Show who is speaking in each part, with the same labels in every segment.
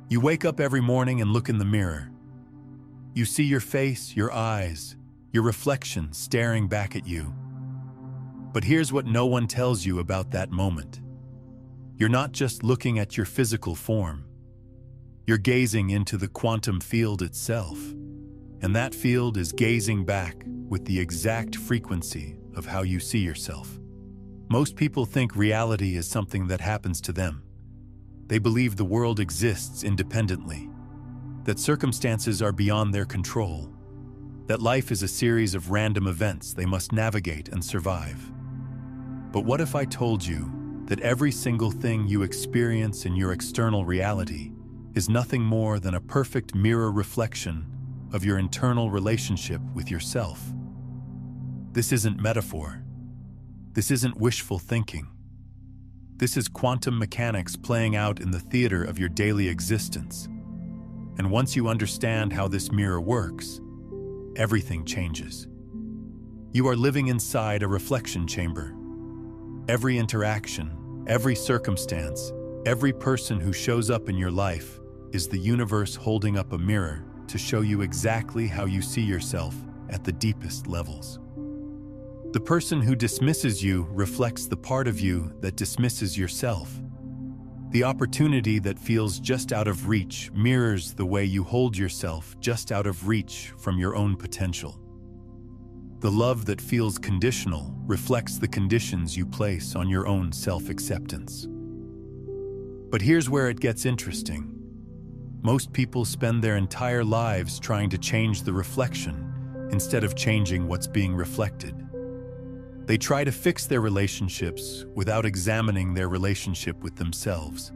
Speaker 1: You wake up every morning and look in the mirror. You see your face, your eyes, your reflection staring back at you. But here's what no one tells you about that moment. You're not just looking at your physical form. You're gazing into the quantum field itself. And that field is gazing back with the exact frequency of how you see yourself. Most people think reality is something that happens to them. They believe the world exists independently, that circumstances are beyond their control, that life is a series of random events they must navigate and survive. But what if I told you that every single thing you experience in your external reality is nothing more than a perfect mirror reflection of your internal relationship with yourself? This isn't metaphor. This isn't wishful thinking. This is quantum mechanics playing out in the theater of your daily existence. And once you understand how this mirror works, everything changes. You are living inside a reflection chamber. Every interaction, every circumstance, every person who shows up in your life is the universe holding up a mirror to show you exactly how you see yourself at the deepest levels. The person who dismisses you reflects the part of you that dismisses yourself. The opportunity that feels just out of reach mirrors the way you hold yourself just out of reach from your own potential. The love that feels conditional reflects the conditions you place on your own self-acceptance. But here's where it gets interesting. Most people spend their entire lives trying to change the reflection instead of changing what's being reflected. They try to fix their relationships without examining their relationship with themselves.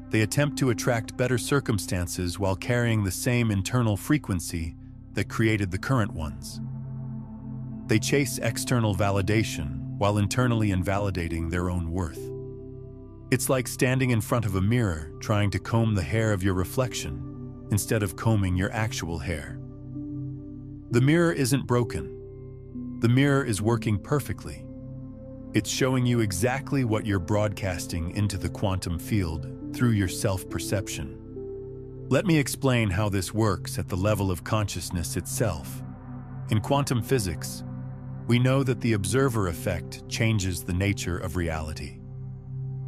Speaker 1: They attempt to attract better circumstances while carrying the same internal frequency that created the current ones. They chase external validation while internally invalidating their own worth. It's like standing in front of a mirror trying to comb the hair of your reflection instead of combing your actual hair. The mirror isn't broken. The mirror is working perfectly. It's showing you exactly what you're broadcasting into the quantum field through your self-perception. Let me explain how this works at the level of consciousness itself. In quantum physics, we know that the observer effect changes the nature of reality.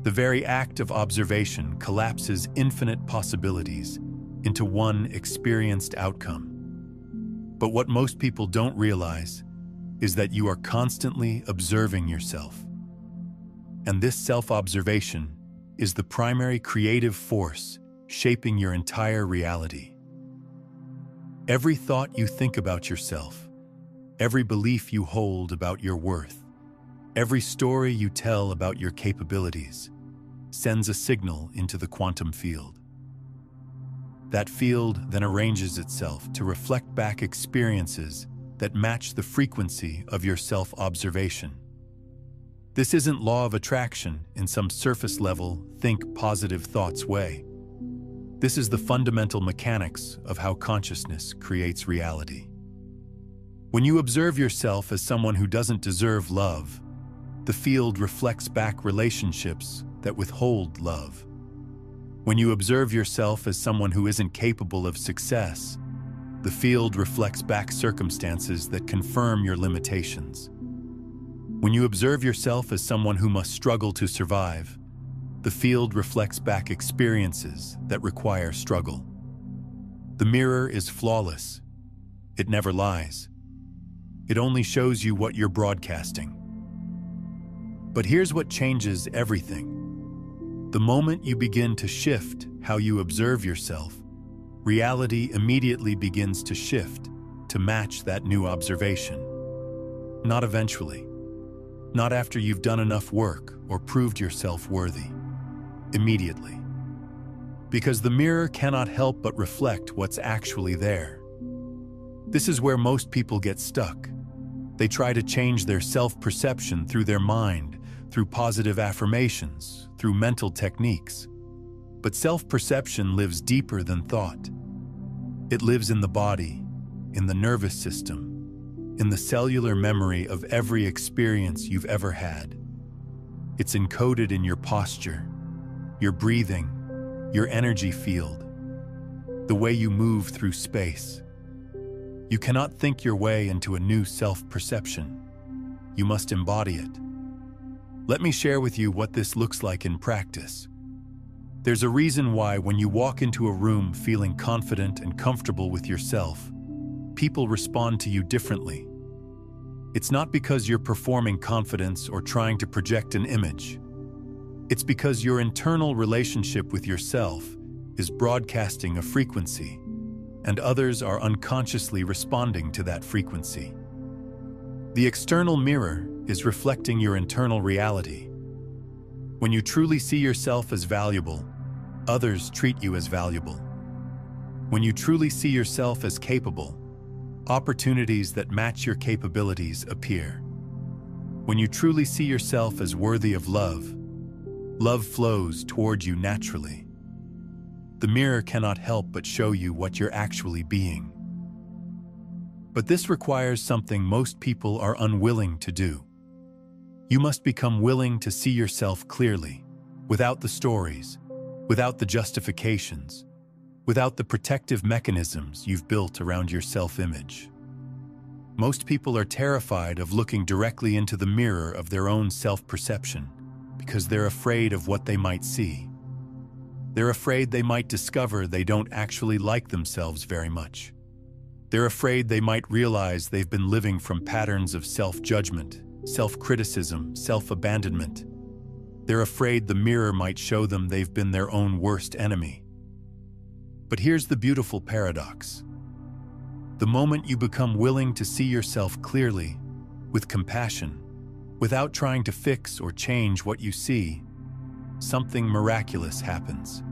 Speaker 1: The very act of observation collapses infinite possibilities into one experienced outcome. But what most people don't realize is that you are constantly observing yourself. And this self-observation is the primary creative force shaping your entire reality. Every thought you think about yourself, every belief you hold about your worth, every story you tell about your capabilities sends a signal into the quantum field. That field then arranges itself to reflect back experiences that match the frequency of your self-observation. This isn't law of attraction in some surface-level, think positive thoughts way. This is the fundamental mechanics of how consciousness creates reality. When you observe yourself as someone who doesn't deserve love, the field reflects back relationships that withhold love. When you observe yourself as someone who isn't capable of success, the field reflects back circumstances that confirm your limitations. When you observe yourself as someone who must struggle to survive, the field reflects back experiences that require struggle. The mirror is flawless. It never lies. It only shows you what you're broadcasting. But here's what changes everything. The moment you begin to shift how you observe yourself, reality immediately begins to shift to match that new observation. Not eventually. Not after you've done enough work or proved yourself worthy. Immediately. Because the mirror cannot help but reflect what's actually there. This is where most people get stuck. They try to change their self-perception through their mind, through positive affirmations, through mental techniques. But self-perception lives deeper than thought. It lives in the body, in the nervous system, in the cellular memory of every experience you've ever had. It's encoded in your posture, your breathing, your energy field, the way you move through space. You cannot think your way into a new self-perception. You must embody it. Let me share with you what this looks like in practice. There's a reason why when you walk into a room feeling confident and comfortable with yourself, people respond to you differently. It's not because you're performing confidence or trying to project an image. It's because your internal relationship with yourself is broadcasting a frequency, and others are unconsciously responding to that frequency. The external mirror is reflecting your internal reality. When you truly see yourself as valuable, others treat you as valuable. When you truly see yourself as capable, opportunities that match your capabilities appear. When you truly see yourself as worthy of love, love flows toward you naturally. The mirror cannot help but show you what you're actually being. But this requires something most people are unwilling to do. You must become willing to see yourself clearly, without the stories, without the justifications, without the protective mechanisms you've built around your self-image. Most people are terrified of looking directly into the mirror of their own self-perception because they're afraid of what they might see. They're afraid they might discover they don't actually like themselves very much. They're afraid they might realize they've been living from patterns of self-judgment, self-criticism, self-abandonment. They're afraid the mirror might show them they've been their own worst enemy. But here's the beautiful paradox. The moment you become willing to see yourself clearly, with compassion, without trying to fix or change what you see, something miraculous happens.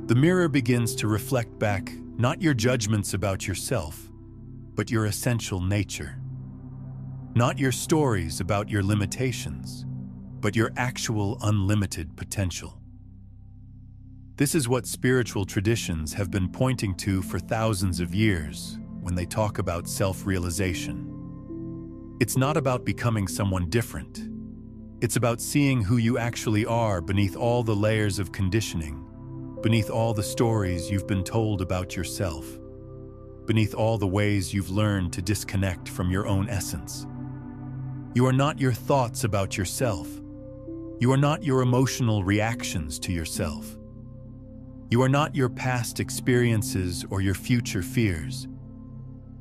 Speaker 1: The mirror begins to reflect back not your judgments about yourself, but your essential nature. Not your stories about your limitations, but your actual unlimited potential. This is what spiritual traditions have been pointing to for thousands of years when they talk about self-realization. It's not about becoming someone different. It's about seeing who you actually are beneath all the layers of conditioning, beneath all the stories you've been told about yourself, beneath all the ways you've learned to disconnect from your own essence. You are not your thoughts about yourself. You are not your emotional reactions to yourself. You are not your past experiences or your future fears.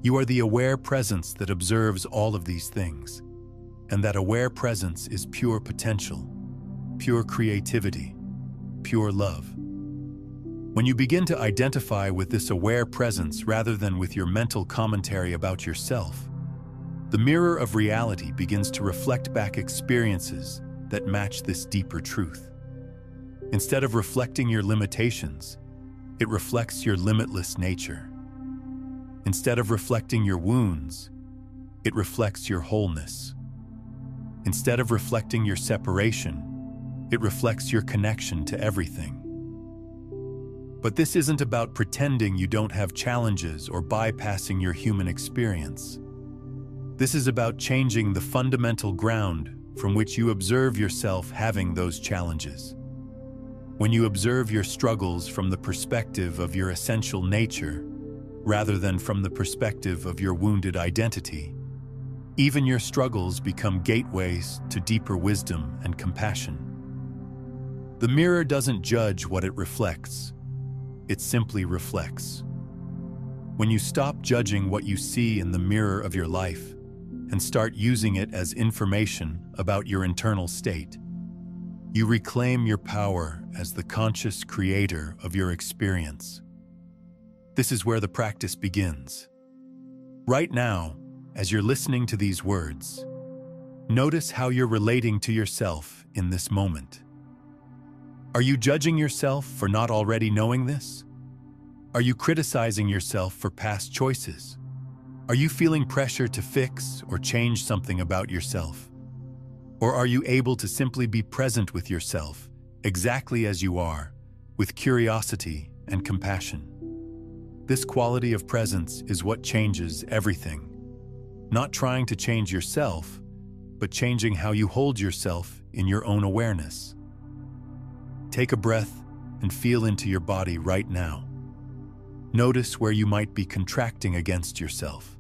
Speaker 1: You are the aware presence that observes all of these things. And that aware presence is pure potential, pure creativity, pure love. When you begin to identify with this aware presence rather than with your mental commentary about yourself, the mirror of reality begins to reflect back experiences that match this deeper truth. Instead of reflecting your limitations, it reflects your limitless nature. Instead of reflecting your wounds, it reflects your wholeness. Instead of reflecting your separation, it reflects your connection to everything. But this isn't about pretending you don't have challenges or bypassing your human experience. This is about changing the fundamental ground from which you observe yourself having those challenges. When you observe your struggles from the perspective of your essential nature, rather than from the perspective of your wounded identity, even your struggles become gateways to deeper wisdom and compassion. The mirror doesn't judge what it reflects. It simply reflects. When you stop judging what you see in the mirror of your life and start using it as information about your internal state, you reclaim your power as the conscious creator of your experience. This is where the practice begins. Right now, as you're listening to these words, notice how you're relating to yourself in this moment. Are you judging yourself for not already knowing this? Are you criticizing yourself for past choices? Are you feeling pressure to fix or change something about yourself? Or are you able to simply be present with yourself, exactly as you are, with curiosity and compassion? This quality of presence is what changes everything. Not trying to change yourself, but changing how you hold yourself in your own awareness. Take a breath and feel into your body right now. Notice where you might be contracting against yourself,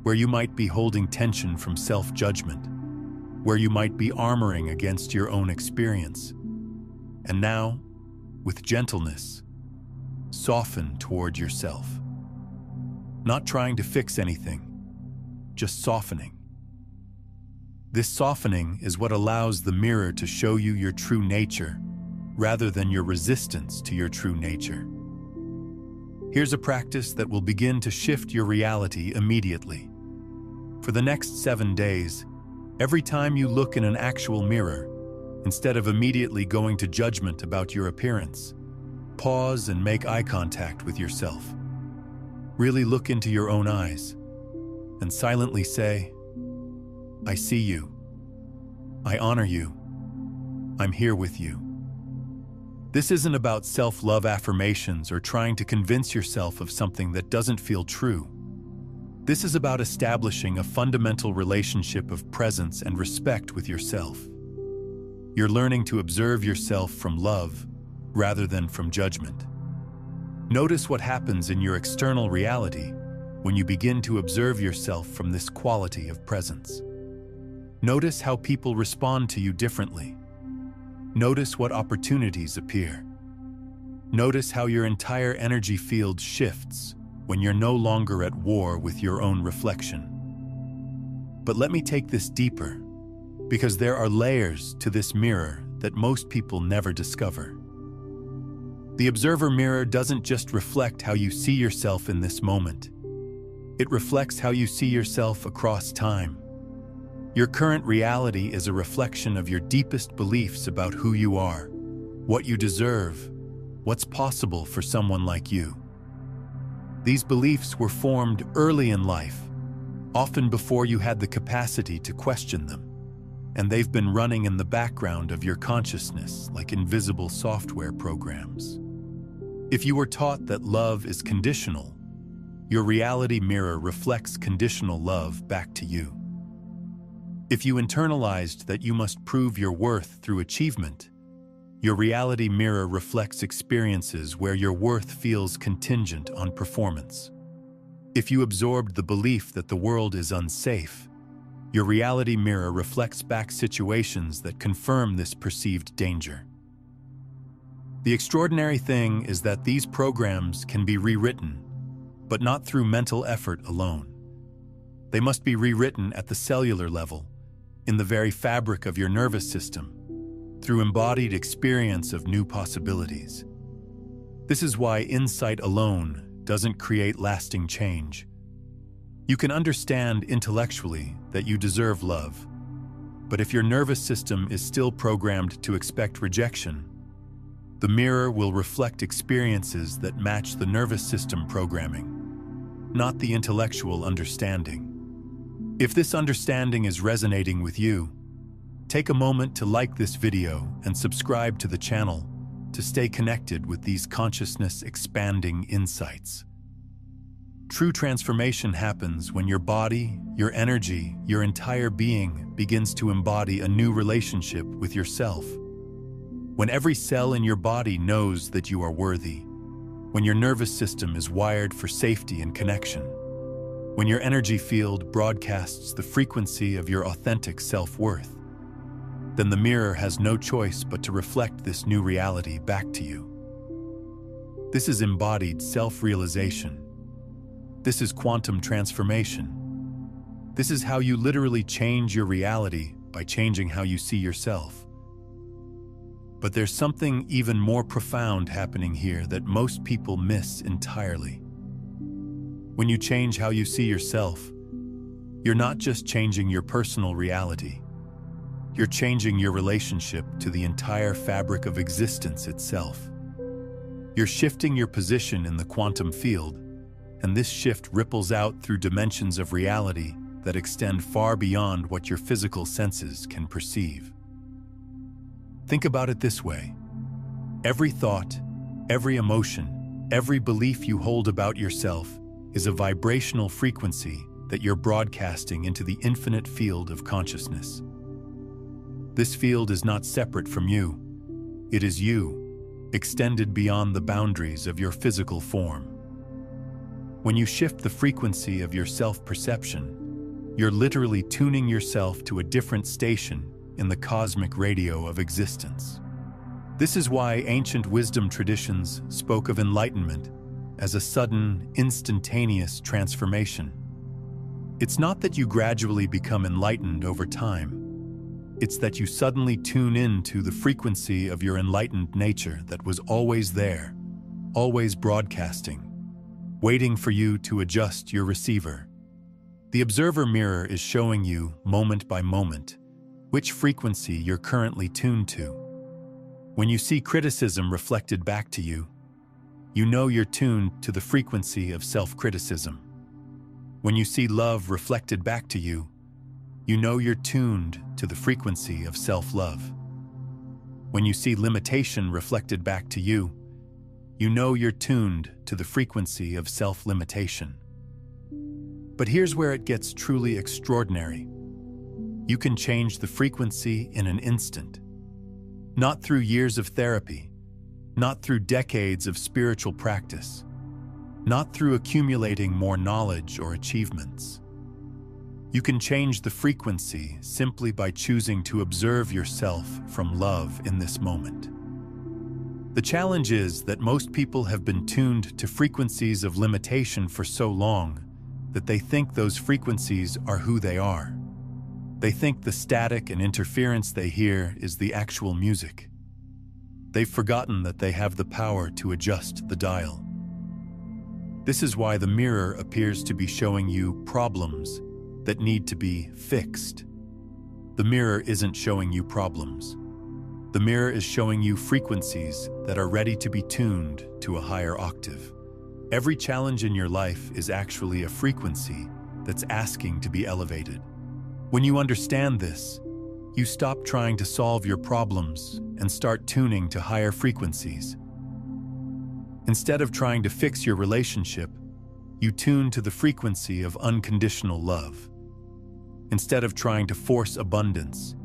Speaker 1: where you might be holding tension from self-judgment, where you might be armoring against your own experience. And now, with gentleness, soften toward yourself. Not trying to fix anything, just softening. This softening is what allows the mirror to show you your true nature, rather than your resistance to your true nature. Here's a practice that will begin to shift your reality immediately. For the next 7 days, every time you look in an actual mirror, instead of immediately going to judgment about your appearance, pause and make eye contact with yourself. Really look into your own eyes and silently say, "I see you. I honor you. I'm here with you." This isn't about self-love affirmations or trying to convince yourself of something that doesn't feel true. This is about establishing a fundamental relationship of presence and respect with yourself. You're learning to observe yourself from love rather than from judgment. Notice what happens in your external reality when you begin to observe yourself from this quality of presence. Notice how people respond to you differently. Notice what opportunities appear. Notice how your entire energy field shifts when you're no longer at war with your own reflection. But let me take this deeper, because there are layers to this mirror that most people never discover. The observer mirror doesn't just reflect how you see yourself in this moment. It reflects how you see yourself across time. Your current reality is a reflection of your deepest beliefs about who you are, what you deserve, what's possible for someone like you. These beliefs were formed early in life, often before you had the capacity to question them, and they've been running in the background of your consciousness like invisible software programs. If you were taught that love is conditional, your reality mirror reflects conditional love back to you. If you internalized that you must prove your worth through achievement, your reality mirror reflects experiences where your worth feels contingent on performance. If you absorbed the belief that the world is unsafe, your reality mirror reflects back situations that confirm this perceived danger. The extraordinary thing is that these programs can be rewritten, but not through mental effort alone. They must be rewritten at the cellular level, in the very fabric of your nervous system, through embodied experience of new possibilities. This is why insight alone doesn't create lasting change. You can understand intellectually that you deserve love, but if your nervous system is still programmed to expect rejection, the mirror will reflect experiences that match the nervous system programming, not the intellectual understanding. If this understanding is resonating with you, take a moment to like this video and subscribe to the channel to stay connected with these consciousness-expanding insights. True transformation happens when your body, your energy, your entire being begins to embody a new relationship with yourself. When every cell in your body knows that you are worthy, when your nervous system is wired for safety and connection, when your energy field broadcasts the frequency of your authentic self-worth, then the mirror has no choice but to reflect this new reality back to you. This is embodied self-realization. This is quantum transformation. This is how you literally change your reality by changing how you see yourself. But there's something even more profound happening here that most people miss entirely. When you change how you see yourself, you're not just changing your personal reality. You're changing your relationship to the entire fabric of existence itself. You're shifting your position in the quantum field, and this shift ripples out through dimensions of reality that extend far beyond what your physical senses can perceive. Think about it this way. Every thought, every emotion, every belief you hold about yourself is a vibrational frequency that you're broadcasting into the infinite field of consciousness. This field is not separate from you. It is you. extended beyond the boundaries of your physical form. When you shift the frequency of your self-perception, you're literally tuning yourself to a different station in the cosmic radio of existence. This is why ancient wisdom traditions spoke of enlightenment as a sudden, instantaneous transformation. It's not that you gradually become enlightened over time. It's that you suddenly tune in to the frequency of your enlightened nature that was always there, always broadcasting, waiting for you to adjust your receiver. The observer mirror is showing you, moment by moment, which frequency you're currently tuned to. When you see criticism reflected back to you, you know you're tuned to the frequency of self-criticism. When you see love reflected back to you, you know you're tuned to the frequency of self-love. When you see limitation reflected back to you, you know you're tuned to the frequency of self-limitation. But here's where it gets truly extraordinary. You can change the frequency in an instant. Not through years of therapy, not through decades of spiritual practice, not through accumulating more knowledge or achievements. You can change the frequency simply by choosing to observe yourself from love in this moment. The challenge is that most people have been tuned to frequencies of limitation for so long that they think those frequencies are who they are. They think the static and interference they hear is the actual music. They've forgotten that they have the power to adjust the dial. This is why the mirror appears to be showing you problems that need to be fixed. The mirror isn't showing you problems. The mirror is showing you frequencies that are ready to be tuned to a higher octave. Every challenge in your life is actually a frequency that's asking to be elevated. When you understand this, you stop trying to solve your problems and start tuning to higher frequencies. Instead of trying to fix your relationship, you tune to the frequency of unconditional love. Instead of trying to force abundance,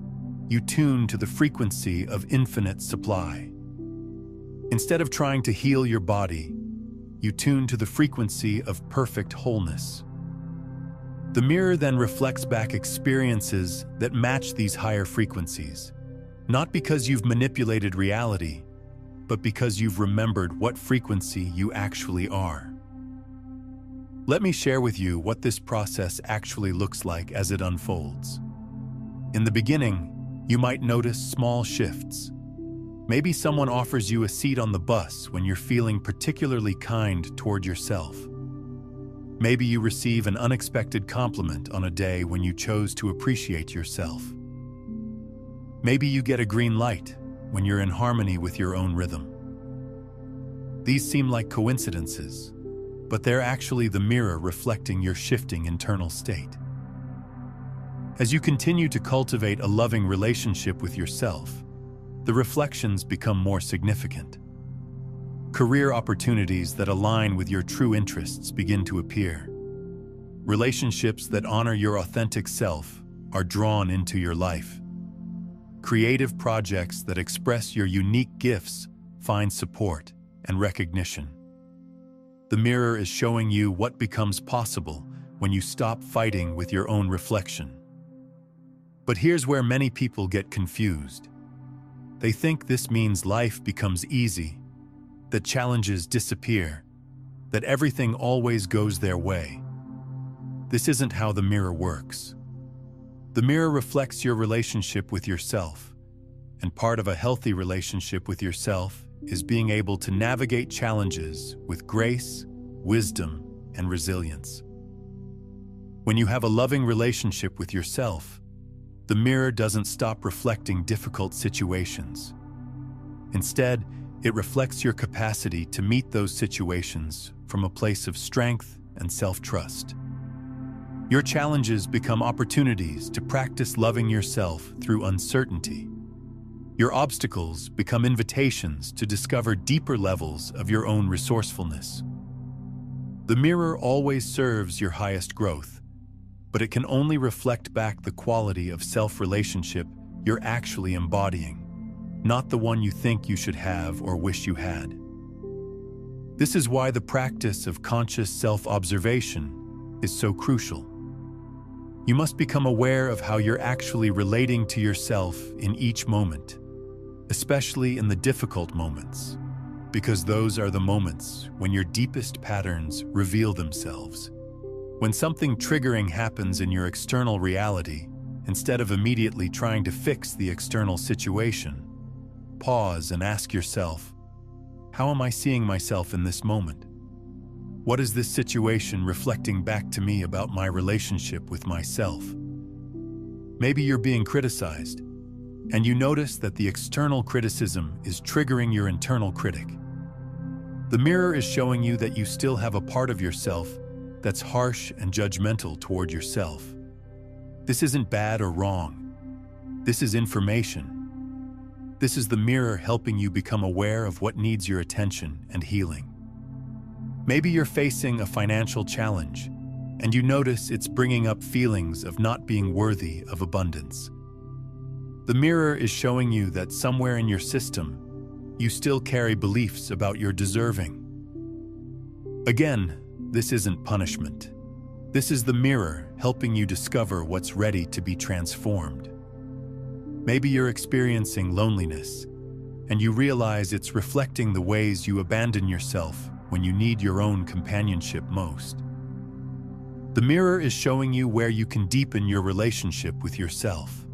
Speaker 1: you tune to the frequency of infinite supply. Instead of trying to heal your body, you tune to the frequency of perfect wholeness. The mirror then reflects back experiences that match these higher frequencies, not because you've manipulated reality, but because you've remembered what frequency you actually are. Let me share with you what this process actually looks like as it unfolds. In the beginning, you might notice small shifts. Maybe someone offers you a seat on the bus when you're feeling particularly kind toward yourself. Maybe you receive an unexpected compliment on a day when you chose to appreciate yourself. Maybe you get a green light when you're in harmony with your own rhythm. These seem like coincidences, but they're actually the mirror reflecting your shifting internal state. As you continue to cultivate a loving relationship with yourself, the reflections become more significant. Career opportunities that align with your true interests begin to appear. Relationships that honor your authentic self are drawn into your life. Creative projects that express your unique gifts find support and recognition. The mirror is showing you what becomes possible when you stop fighting with your own reflection. But here's where many people get confused. They think this means life becomes easy, that challenges disappear, that everything always goes their way. This isn't how the mirror works. The mirror reflects your relationship with yourself, and part of a healthy relationship with yourself is being able to navigate challenges with grace, wisdom, and resilience. When you have a loving relationship with yourself, the mirror doesn't stop reflecting difficult situations. Instead, it reflects your capacity to meet those situations from a place of strength and self-trust. Your challenges become opportunities to practice loving yourself through uncertainty. Your obstacles become invitations to discover deeper levels of your own resourcefulness. The mirror always serves your highest growth, but it can only reflect back the quality of self-relationship you're actually embodying. not the one you think you should have or wish you had. This is why the practice of conscious self-observation is so crucial. You must become aware of how you're actually relating to yourself in each moment, especially in the difficult moments, because those are the moments when your deepest patterns reveal themselves. When something triggering happens in your external reality, instead of immediately trying to fix the external situation, pause and ask yourself, how am I seeing myself in this moment? What is this situation reflecting back to me about my relationship with myself? Maybe you're being criticized, and you notice that the external criticism is triggering your internal critic. The mirror is showing you that you still have a part of yourself that's harsh and judgmental toward yourself. This isn't bad or wrong. This is information. This is the mirror helping you become aware of what needs your attention and healing. Maybe you're facing a financial challenge, and you notice it's bringing up feelings of not being worthy of abundance. The mirror is showing you that somewhere in your system, you still carry beliefs about your deserving. Again, this isn't punishment. This is the mirror helping you discover what's ready to be transformed. Maybe you're experiencing loneliness, and you realize it's reflecting the ways you abandon yourself when you need your own companionship most. The mirror is showing you where you can deepen your relationship with yourself.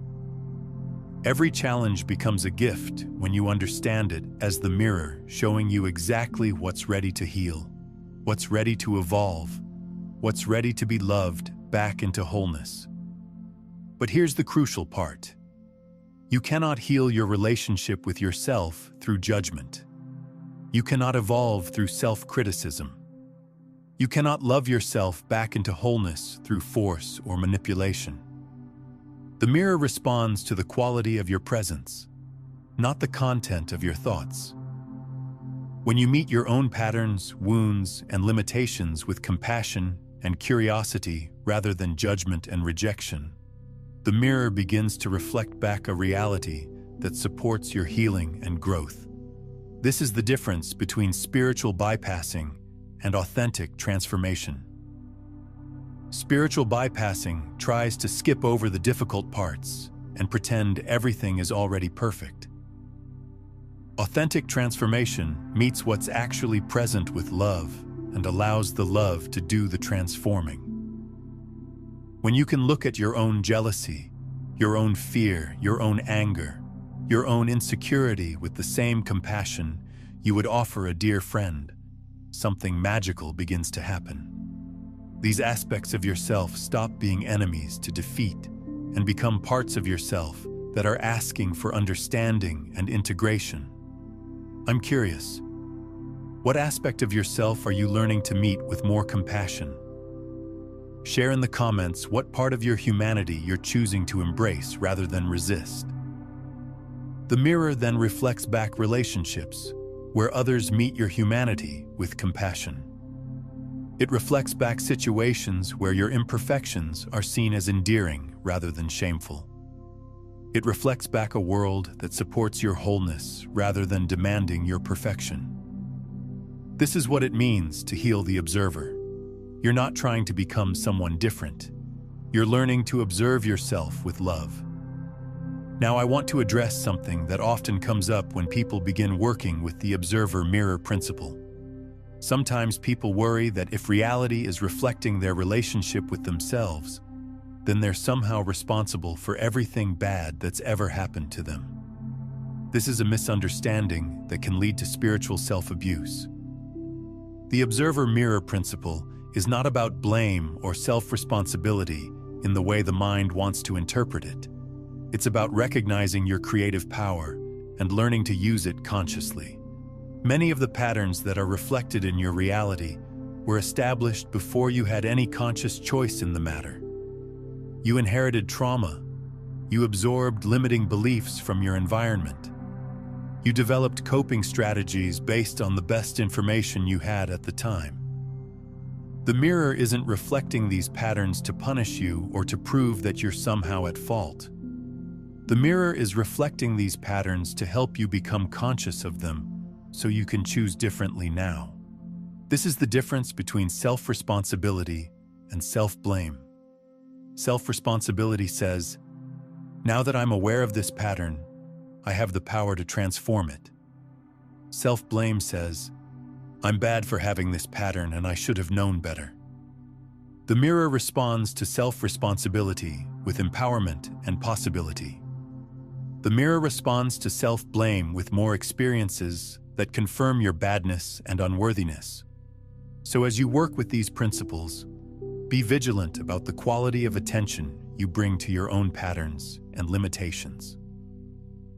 Speaker 1: Every challenge becomes a gift when you understand it as the mirror showing you exactly what's ready to heal, what's ready to evolve, what's ready to be loved back into wholeness. But here's the crucial part. You cannot heal your relationship with yourself through judgment. You cannot evolve through self-criticism. You cannot love yourself back into wholeness through force or manipulation. The mirror responds to the quality of your presence, not the content of your thoughts. When you meet your own patterns, wounds, and limitations with compassion and curiosity rather than judgment and rejection, the mirror begins to reflect back a reality that supports your healing and growth. This is the difference between spiritual bypassing and authentic transformation. Spiritual bypassing tries to skip over the difficult parts and pretend everything is already perfect. Authentic transformation meets what's actually present with love and allows the love to do the transforming. When you can look at your own jealousy, your own fear, your own anger, your own insecurity with the same compassion you would offer a dear friend, something magical begins to happen. These aspects of yourself stop being enemies to defeat and become parts of yourself that are asking for understanding and integration. I'm curious, what aspect of yourself are you learning to meet with more compassion? Share in the comments what part of your humanity you're choosing to embrace rather than resist. The mirror then reflects back relationships where others meet your humanity with compassion. It reflects back situations where your imperfections are seen as endearing rather than shameful. It reflects back a world that supports your wholeness rather than demanding your perfection. This is what it means to heal the observer. You're not trying to become someone different. You're learning to observe yourself with love. Now I want to address something that often comes up when people begin working with the observer mirror principle. Sometimes people worry that if reality is reflecting their relationship with themselves, then they're somehow responsible for everything bad that's ever happened to them. This is a misunderstanding that can lead to spiritual self-abuse. The observer mirror principle is not about blame or self-responsibility in the way the mind wants to interpret it. It's about recognizing your creative power and learning to use it consciously. Many of the patterns that are reflected in your reality were established before you had any conscious choice in the matter. You inherited trauma. You absorbed limiting beliefs from your environment. You developed coping strategies based on the best information you had at the time. The mirror isn't reflecting these patterns to punish you or to prove that you're somehow at fault. The mirror is reflecting these patterns to help you become conscious of them so you can choose differently now. This is the difference between self-responsibility and self-blame. Self-responsibility says, now that I'm aware of this pattern, I have the power to transform it. Self-blame says, I'm bad for having this pattern and I should have known better. The mirror responds to self-responsibility with empowerment and possibility. The mirror responds to self-blame with more experiences that confirm your badness and unworthiness. So as you work with these principles, be vigilant about the quality of attention you bring to your own patterns and limitations.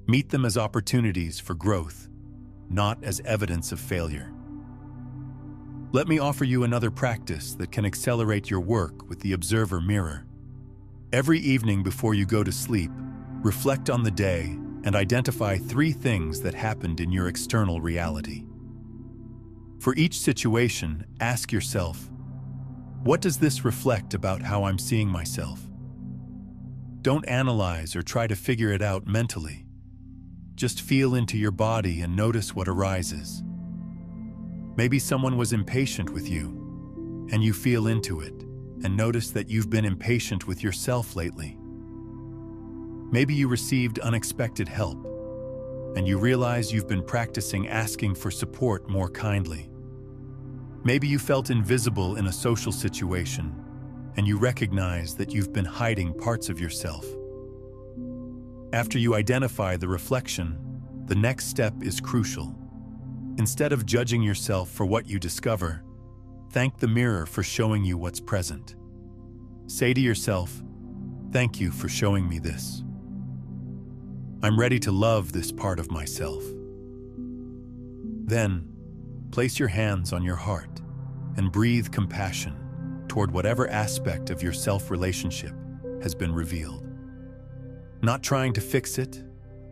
Speaker 1: Meet them as opportunities for growth, not as evidence of failure. Let me offer you another practice that can accelerate your work with the Observer Mirror. Every evening before you go to sleep, reflect on the day and identify 3 things that happened in your external reality. For each situation, ask yourself, what does this reflect about how I'm seeing myself? Don't analyze or try to figure it out mentally. Just feel into your body and notice what arises. Maybe someone was impatient with you, and you feel into it and notice that you've been impatient with yourself lately. Maybe you received unexpected help, and you realize you've been practicing asking for support more kindly. Maybe you felt invisible in a social situation, and you recognize that you've been hiding parts of yourself. After you identify the reflection, the next step is crucial. Instead of judging yourself for what you discover, thank the mirror for showing you what's present. Say to yourself, thank you for showing me this. I'm ready to love this part of myself. Then, place your hands on your heart and breathe compassion toward whatever aspect of your self-relationship has been revealed. Not trying to fix it,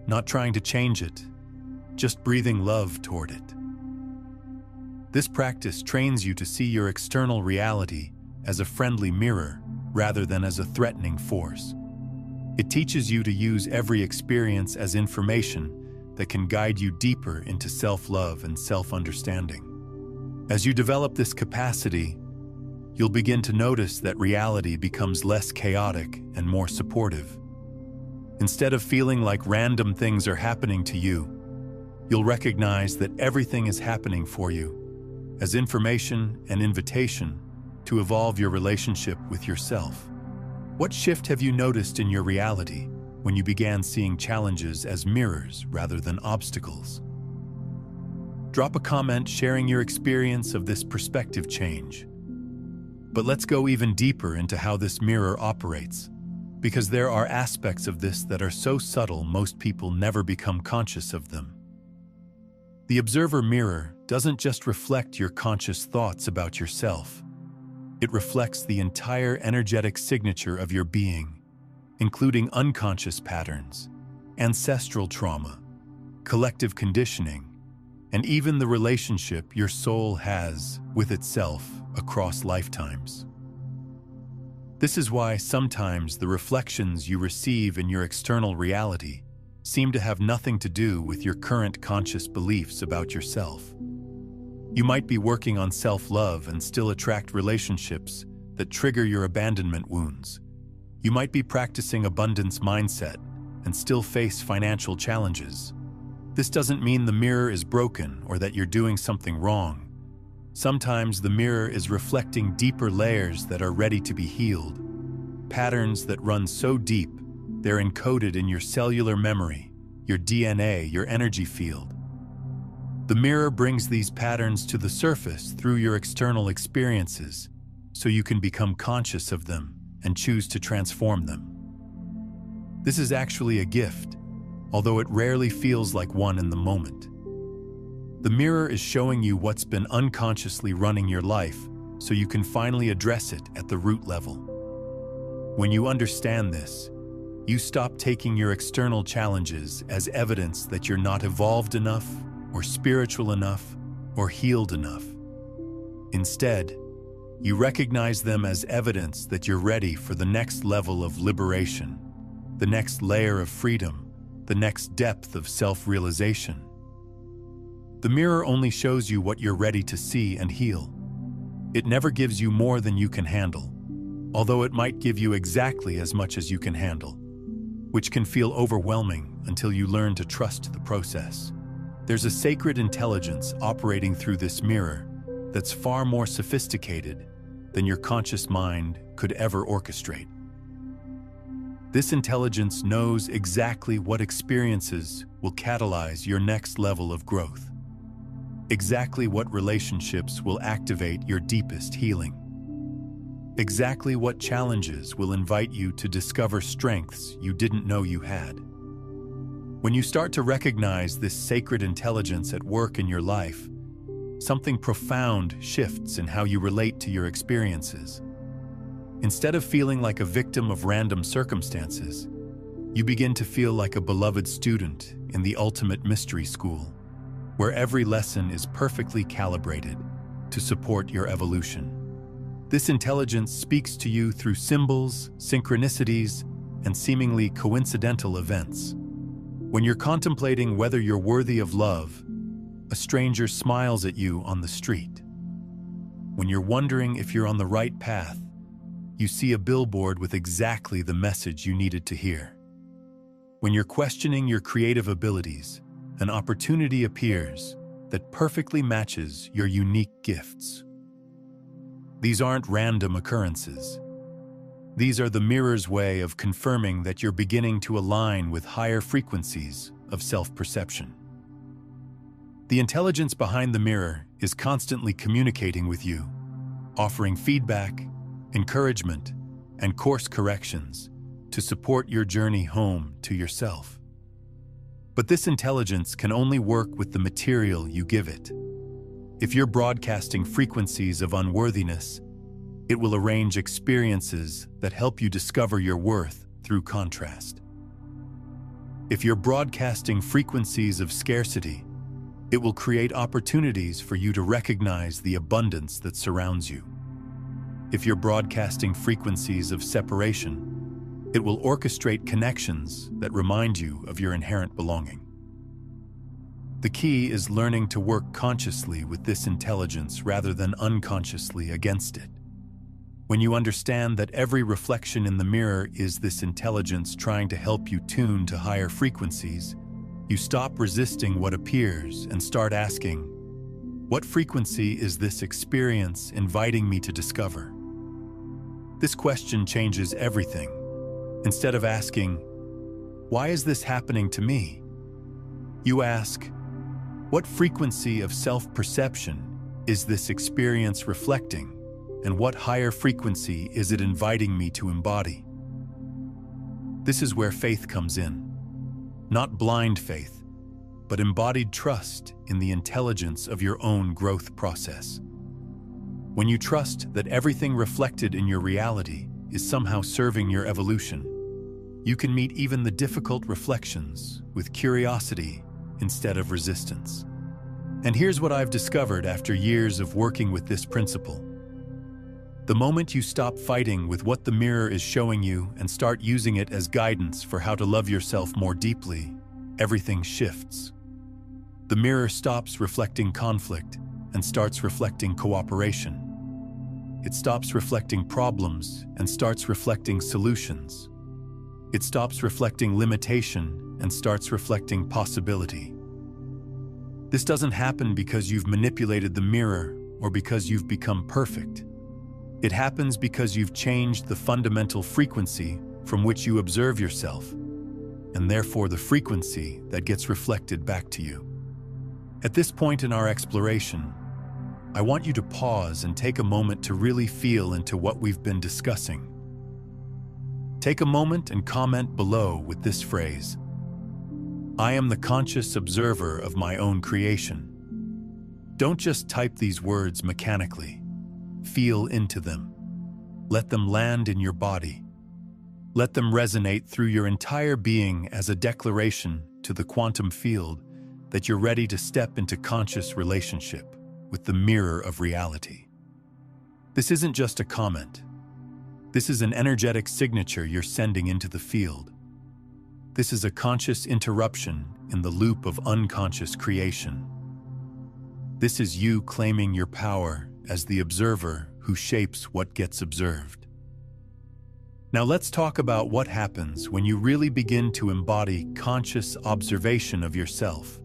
Speaker 1: not trying to change it, just breathing love toward it. This practice trains you to see your external reality as a friendly mirror rather than as a threatening force. It teaches you to use every experience as information that can guide you deeper into self-love and self-understanding. As you develop this capacity, you'll begin to notice that reality becomes less chaotic and more supportive. Instead of feeling like random things are happening to you, you'll recognize that everything is happening for you as information and invitation to evolve your relationship with yourself. What shift have you noticed in your reality when you began seeing challenges as mirrors rather than obstacles? Drop a comment sharing your experience of this perspective change. But let's go even deeper into how this mirror operates, because there are aspects of this that are so subtle most people never become conscious of them. The Observer Mirror doesn't just reflect your conscious thoughts about yourself. It reflects the entire energetic signature of your being, including unconscious patterns, ancestral trauma, collective conditioning, and even the relationship your soul has with itself across lifetimes. This is why sometimes the reflections you receive in your external reality seem to have nothing to do with your current conscious beliefs about yourself. You might be working on self-love and still attract relationships that trigger your abandonment wounds. You might be practicing abundance mindset and still face financial challenges. This doesn't mean the mirror is broken or that you're doing something wrong. Sometimes the mirror is reflecting deeper layers that are ready to be healed, patterns that run so deep they're encoded in your cellular memory, your DNA, your energy field. The mirror brings these patterns to the surface through your external experiences, so you can become conscious of them and choose to transform them. This is actually a gift, although it rarely feels like one in the moment. The mirror is showing you what's been unconsciously running your life, so you can finally address it at the root level. When you understand this, you stop taking your external challenges as evidence that you're not evolved enough, or spiritual enough, or healed enough. Instead, you recognize them as evidence that you're ready for the next level of liberation, the next layer of freedom, the next depth of self-realization. The mirror only shows you what you're ready to see and heal. It never gives you more than you can handle, although it might give you exactly as much as you can handle, which can feel overwhelming until you learn to trust the process. There's a sacred intelligence operating through this mirror that's far more sophisticated than your conscious mind could ever orchestrate. This intelligence knows exactly what experiences will catalyze your next level of growth, exactly what relationships will activate your deepest healing, exactly what challenges will invite you to discover strengths you didn't know you had. When you start to recognize this sacred intelligence at work in your life, something profound shifts in how you relate to your experiences. Instead of feeling like a victim of random circumstances, you begin to feel like a beloved student in the ultimate mystery school, where every lesson is perfectly calibrated to support your evolution. This intelligence speaks to you through symbols, synchronicities, and seemingly coincidental events. When you're contemplating whether you're worthy of love, a stranger smiles at you on the street. When you're wondering if you're on the right path, you see a billboard with exactly the message you needed to hear. When you're questioning your creative abilities, an opportunity appears that perfectly matches your unique gifts. These aren't random occurrences. These are the mirror's way of confirming that you're beginning to align with higher frequencies of self-perception. The intelligence behind the mirror is constantly communicating with you, offering feedback, encouragement, and course corrections to support your journey home to yourself. But this intelligence can only work with the material you give it. If you're broadcasting frequencies of unworthiness, it will arrange experiences that help you discover your worth through contrast. If you're broadcasting frequencies of scarcity, it will create opportunities for you to recognize the abundance that surrounds you. If you're broadcasting frequencies of separation, it will orchestrate connections that remind you of your inherent belonging. The key is learning to work consciously with this intelligence rather than unconsciously against it. When you understand that every reflection in the mirror is this intelligence trying to help you tune to higher frequencies, you stop resisting what appears and start asking, what frequency is this experience inviting me to discover? This question changes everything. Instead of asking, why is this happening to me? You ask, what frequency of self-perception is this experience reflecting? And what higher frequency is it inviting me to embody? This is where faith comes in. Not blind faith, but embodied trust in the intelligence of your own growth process. When you trust that everything reflected in your reality is somehow serving your evolution, you can meet even the difficult reflections with curiosity instead of resistance. And here's what I've discovered after years of working with this principle. The moment you stop fighting with what the mirror is showing you and start using it as guidance for how to love yourself more deeply, everything shifts. The mirror stops reflecting conflict and starts reflecting cooperation. It stops reflecting problems and starts reflecting solutions. It stops reflecting limitation and starts reflecting possibility. This doesn't happen because you've manipulated the mirror or because you've become perfect. It happens because you've changed the fundamental frequency from which you observe yourself, and therefore the frequency that gets reflected back to you. At this point in our exploration, I want you to pause and take a moment to really feel into what we've been discussing. Take a moment and comment below with this phrase: I am the conscious observer of my own creation. Don't just type these words mechanically. Feel into them. Let them land in your body. Let them resonate through your entire being as a declaration to the quantum field that you're ready to step into conscious relationship with the mirror of reality. This isn't just a comment. This is an energetic signature you're sending into the field, This is a conscious interruption in the loop of unconscious creation. This is you claiming your power as the observer who shapes what gets observed. Now let's talk about what happens when you really begin to embody conscious observation of yourself.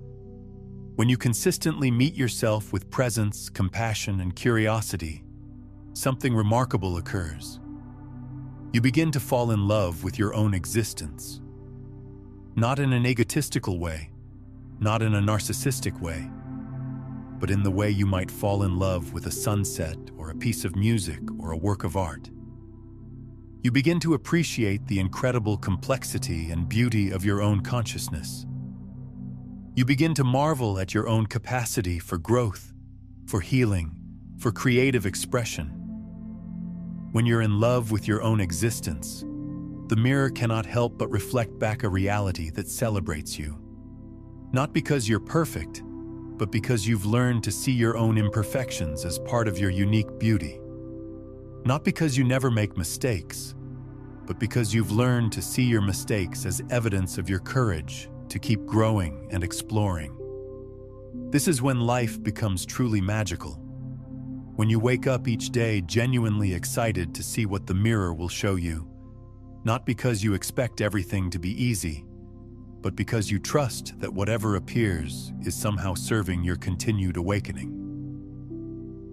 Speaker 1: When you consistently meet yourself with presence, compassion, and curiosity, something remarkable occurs. You begin to fall in love with your own existence. Not in an egotistical way, not in a narcissistic way, but in the way you might fall in love with a sunset or a piece of music or a work of art. You begin to appreciate the incredible complexity and beauty of your own consciousness. You begin to marvel at your own capacity for growth, for healing, for creative expression. When you're in love with your own existence, the mirror cannot help but reflect back a reality that celebrates you. Not because you're perfect, but because you've learned to see your own imperfections as part of your unique beauty. Not because you never make mistakes, but because you've learned to see your mistakes as evidence of your courage to keep growing and exploring. This is when life becomes truly magical. When you wake up each day genuinely excited to see what the mirror will show you, not because you expect everything to be easy, but because you trust that whatever appears is somehow serving your continued awakening.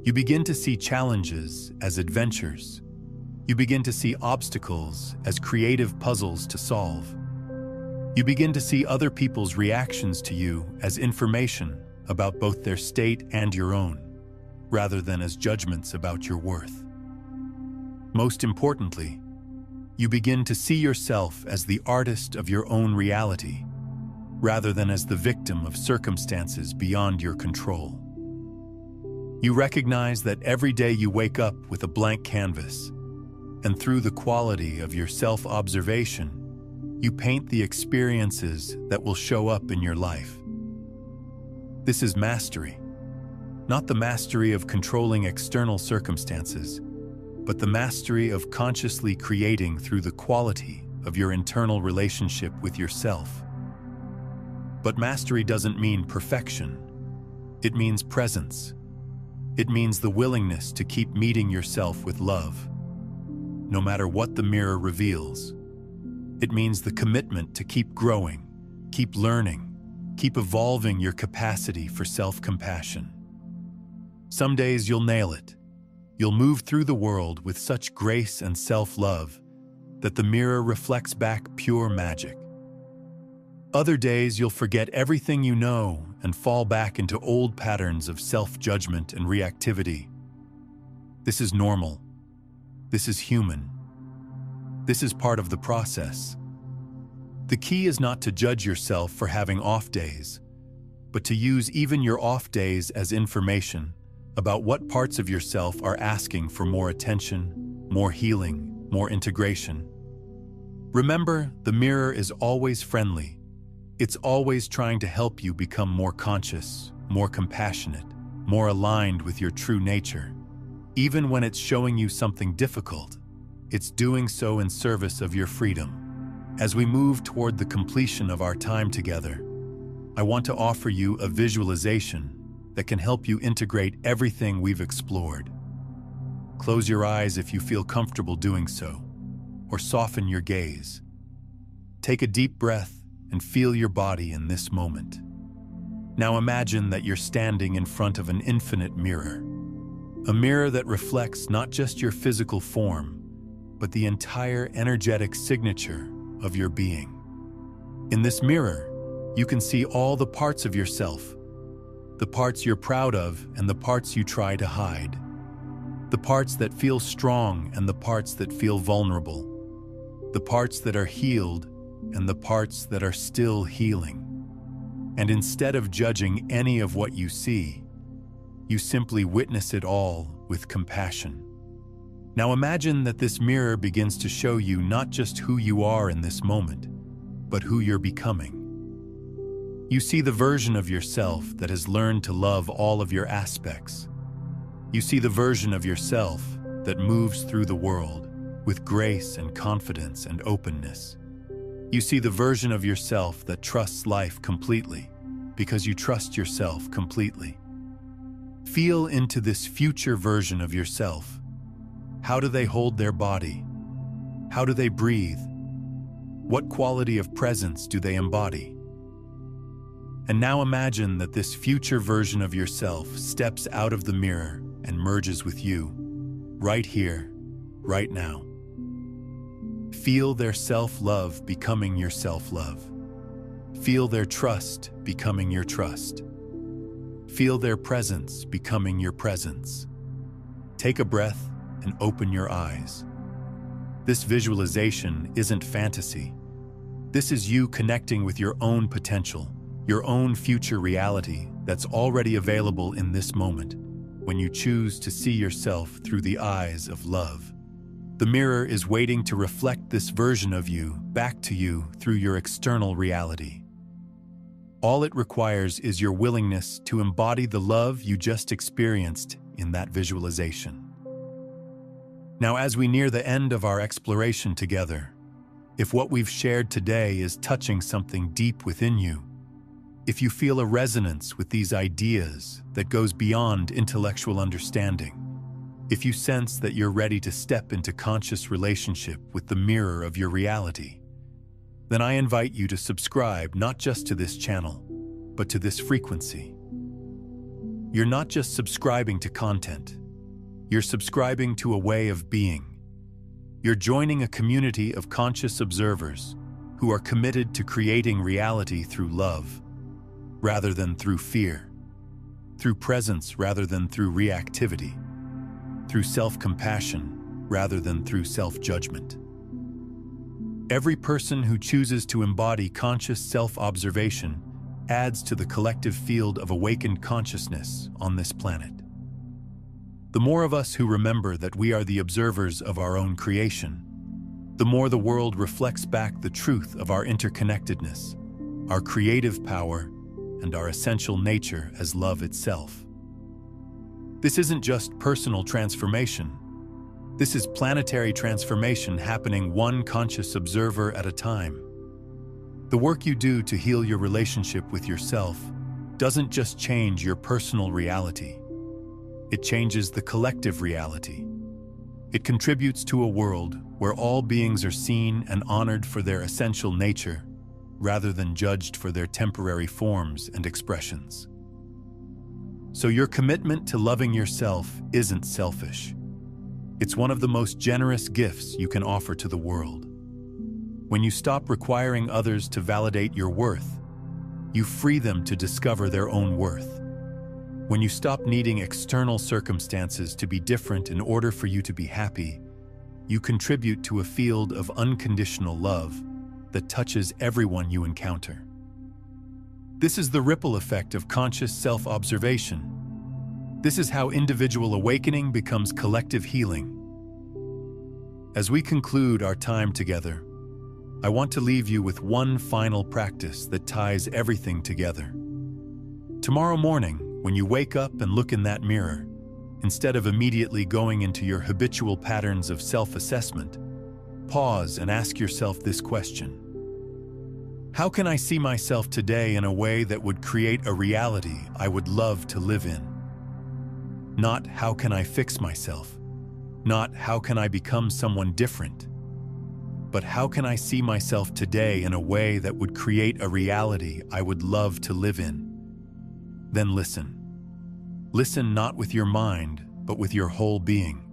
Speaker 1: You begin to see challenges as adventures. You begin to see obstacles as creative puzzles to solve. You begin to see other people's reactions to you as information about both their state and your own, rather than as judgments about your worth. Most importantly, you begin to see yourself as the artist of your own reality, rather than as the victim of circumstances beyond your control. You recognize that every day you wake up with a blank canvas, and through the quality of your self-observation, you paint the experiences that will show up in your life. This is mastery, not the mastery of controlling external circumstances, but the mastery of consciously creating through the quality of your internal relationship with yourself. But mastery doesn't mean perfection. It means presence. It means the willingness to keep meeting yourself with love, no matter what the mirror reveals. It means the commitment to keep growing, keep learning, keep evolving your capacity for self-compassion. Some days you'll nail it. You'll move through the world with such grace and self-love that the mirror reflects back pure magic. Other days you'll forget everything you know and fall back into old patterns of self-judgment and reactivity. This is normal. This is human. This is part of the process. The key is not to judge yourself for having off days, but to use even your off days as information about what parts of yourself are asking for more attention, more healing, more integration. Remember, the mirror is always friendly. It's always trying to help you become more conscious, more compassionate, more aligned with your true nature. Even when it's showing you something difficult, it's doing so in service of your freedom. As we move toward the completion of our time together, I want to offer you a visualization that can help you integrate everything we've explored. Close your eyes if you feel comfortable doing so, or soften your gaze. Take a deep breath and feel your body in this moment. Now imagine that you're standing in front of an infinite mirror, a mirror that reflects not just your physical form, but the entire energetic signature of your being. In this mirror, you can see all the parts of yourself, the parts you're proud of and the parts you try to hide, the parts that feel strong and the parts that feel vulnerable, the parts that are healed and the parts that are still healing. And instead of judging any of what you see, you simply witness it all with compassion. Now imagine that this mirror begins to show you not just who you are in this moment, but who you're becoming. You see the version of yourself that has learned to love all of your aspects. You see the version of yourself that moves through the world with grace and confidence and openness. You see the version of yourself that trusts life completely, because you trust yourself completely. Feel into this future version of yourself. How do they hold their body? How do they breathe? What quality of presence do they embody? And now imagine that this future version of yourself steps out of the mirror and merges with you, right here, right now. Feel their self-love becoming your self-love. Feel their trust becoming your trust. Feel their presence becoming your presence. Take a breath and open your eyes. This visualization isn't fantasy. This is you connecting with your own potential, your own future reality that's already available in this moment, when you choose to see yourself through the eyes of love. The mirror is waiting to reflect this version of you back to you through your external reality. All it requires is your willingness to embody the love you just experienced in that visualization. Now, as we near the end of our exploration together, if what we've shared today is touching something deep within you, if you feel a resonance with these ideas that goes beyond intellectual understanding, if you sense that you're ready to step into conscious relationship with the mirror of your reality, then I invite you to subscribe not just to this channel, but to this frequency. You're not just subscribing to content, you're subscribing to a way of being. You're joining a community of conscious observers who are committed to creating reality through love, rather than through fear, through presence rather than through reactivity, through self-compassion rather than through self-judgment. Every person who chooses to embody conscious self-observation adds to the collective field of awakened consciousness on this planet. The more of us who remember that we are the observers of our own creation, the more the world reflects back the truth of our interconnectedness, our creative power, and our essential nature as love itself. This isn't just personal transformation. This is planetary transformation happening one conscious observer at a time. The work you do to heal your relationship with yourself doesn't just change your personal reality. It changes the collective reality. It contributes to a world where all beings are seen and honored for their essential nature, rather than judged for their temporary forms and expressions. So your commitment to loving yourself isn't selfish. It's one of the most generous gifts you can offer to the world. When you stop requiring others to validate your worth, you free them to discover their own worth. When you stop needing external circumstances to be different in order for you to be happy, you contribute to a field of unconditional love that touches everyone you encounter. This is the ripple effect of conscious self-observation. This is how individual awakening becomes collective healing. As we conclude our time together, I want to leave you with one final practice that ties everything together. Tomorrow morning, when you wake up and look in that mirror, instead of immediately going into your habitual patterns of self-assessment, pause and ask yourself this question. How can I see myself today in a way that would create a reality I would love to live in? Not how can I fix myself, not how can I become someone different, but how can I see myself today in a way that would create a reality I would love to live in? Then listen. Listen not with your mind, but with your whole being.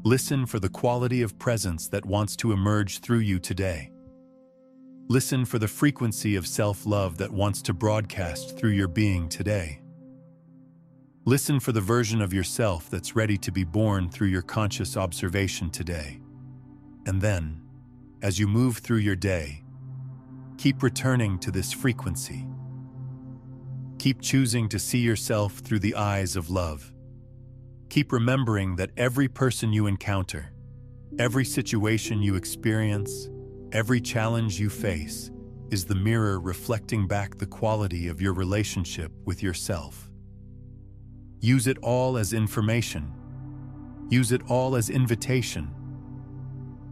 Speaker 1: Listen for the quality of presence that wants to emerge through you today. Listen for the frequency of self-love that wants to broadcast through your being today. Listen for the version of yourself that's ready to be born through your conscious observation today. And then, as you move through your day, keep returning to this frequency. Keep choosing to see yourself through the eyes of love. Keep remembering that every person you encounter, every situation you experience, every challenge you face is the mirror reflecting back the quality of your relationship with yourself. Use it all as information. Use it all as invitation.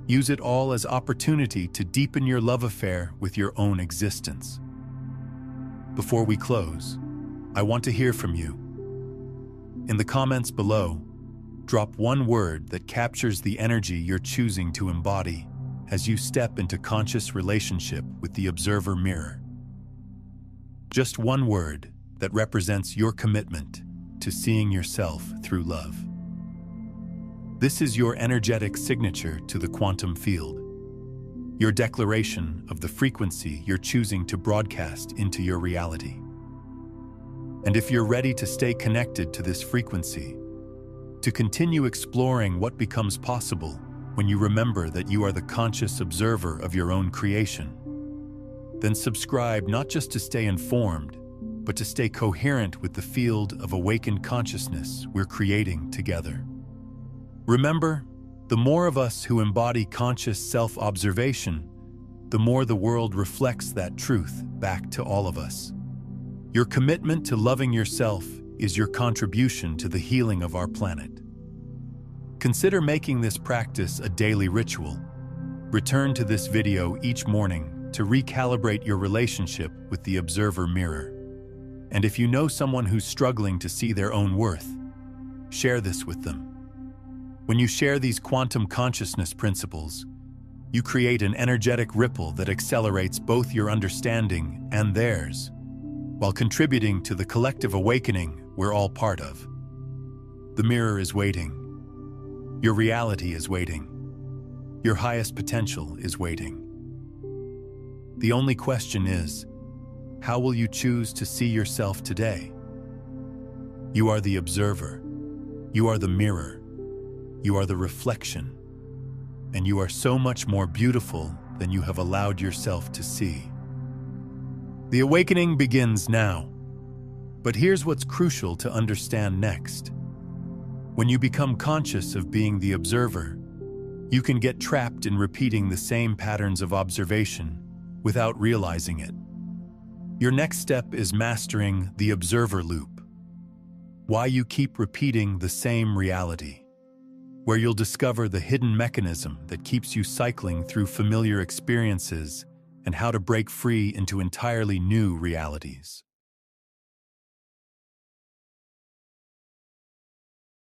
Speaker 1: Use it all as opportunity to deepen your love affair with your own existence. Before we close, I want to hear from you. In the comments below, drop one word that captures the energy you're choosing to embody as you step into conscious relationship with the Observer Mirror. Just one word that represents your commitment to seeing yourself through love. This is your energetic signature to the quantum field, your declaration of the frequency you're choosing to broadcast into your reality. And if you're ready to stay connected to this frequency, to continue exploring what becomes possible when you remember that you are the conscious observer of your own creation, then subscribe not just to stay informed, but to stay coherent with the field of awakened consciousness we're creating together. Remember, the more of us who embody conscious self-observation, the more the world reflects that truth back to all of us. Your commitment to loving yourself is your contribution to the healing of our planet. Consider making this practice a daily ritual. Return to this video each morning to recalibrate your relationship with the Observer Mirror. And if you know someone who's struggling to see their own worth, share this with them. When you share these quantum consciousness principles, you create an energetic ripple that accelerates both your understanding and theirs, while contributing to the collective awakening we're all part of. The mirror is waiting. Your reality is waiting. Your highest potential is waiting. The only question is, how will you choose to see yourself today? You are the observer. You are the mirror. You are the reflection. And you are so much more beautiful than you have allowed yourself to see. The awakening begins now. But here's what's crucial to understand next. When you become conscious of being the observer, you can get trapped in repeating the same patterns of observation without realizing it. Your next step is mastering the observer loop. Why you keep repeating the same reality, where you'll discover the hidden mechanism that keeps you cycling through familiar experiences and how to break free into entirely new realities.